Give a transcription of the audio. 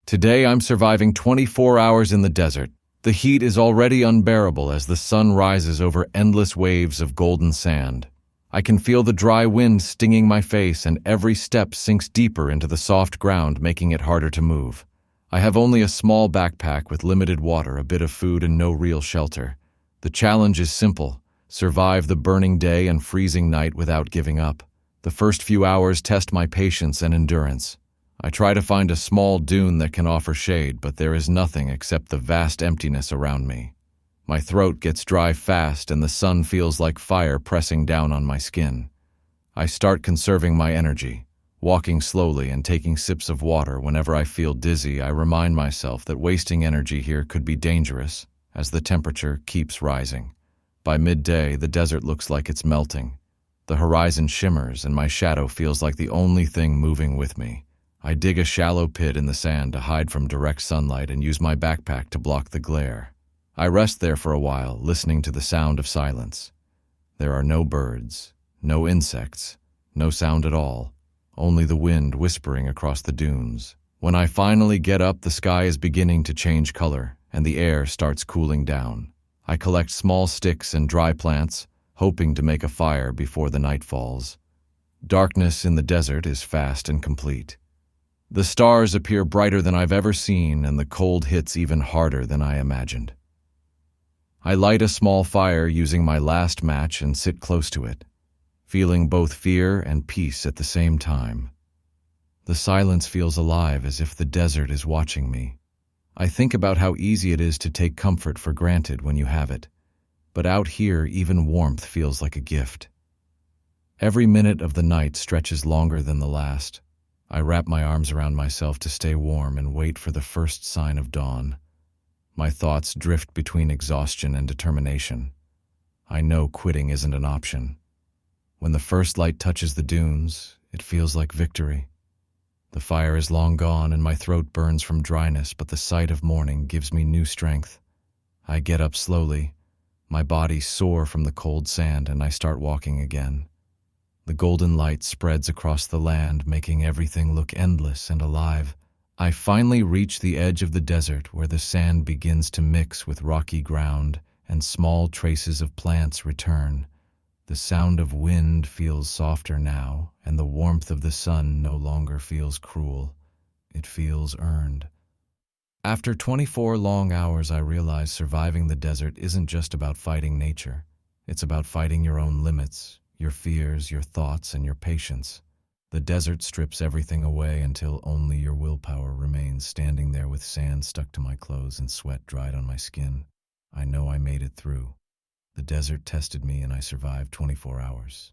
Today I'm surviving 24 hours in the desert. The heat is already unbearable as the sun rises over endless waves of golden sand. I can feel the dry wind stinging my face, and every step sinks deeper into the soft ground, making it harder to move. I have only a small backpack with limited water, a bit of food, and no real shelter. The challenge is simple: survive the burning day and freezing night without giving up. The first few hours test my patience and endurance. I try to find a small dune that can offer shade, but there is nothing except the vast emptiness around me. My throat gets dry fast, and the sun feels like fire pressing down on my skin. I start conserving my energy, walking slowly and taking sips of water. Whenever I feel dizzy, I remind myself that wasting energy here could be dangerous, as the temperature keeps rising. By midday, the desert looks like it's melting. The horizon shimmers, and my shadow feels like the only thing moving with me. I dig a shallow pit in the sand to hide from direct sunlight and use my backpack to block the glare. I rest there for a while, listening to the sound of silence. There are no birds, no insects, no sound at all, only the wind whispering across the dunes. When I finally get up, the sky is beginning to change color, and the air starts cooling down. I collect small sticks and dry plants, hoping to make a fire before the night falls. Darkness in the desert is fast and complete. The stars appear brighter than I've ever seen, and the cold hits even harder than I imagined. I light a small fire using my last match and sit close to it, feeling both fear and peace at the same time. The silence feels alive, as if the desert is watching me. I think about how easy it is to take comfort for granted when you have it, but out here even warmth feels like a gift. Every minute of the night stretches longer than the last. I wrap my arms around myself to stay warm and wait for the first sign of dawn. My thoughts drift between exhaustion and determination. I know quitting isn't an option. When the first light touches the dunes, it feels like victory. The fire is long gone and my throat burns from dryness, but the sight of morning gives me new strength. I get up slowly, my body sore from the cold sand, and I start walking again. The golden light spreads across the land, making everything look endless and alive. I finally reach the edge of the desert, where the sand begins to mix with rocky ground and small traces of plants return. The sound of wind feels softer now, and the warmth of the sun no longer feels cruel. It feels earned. After 24 long hours, I realize surviving the desert isn't just about fighting nature. It's about fighting your own limits, your fears, your thoughts, and your patience. The desert strips everything away until only your willpower remains, standing there with sand stuck to my clothes and sweat dried on my skin. I know I made it through. The desert tested me and I survived 24 hours.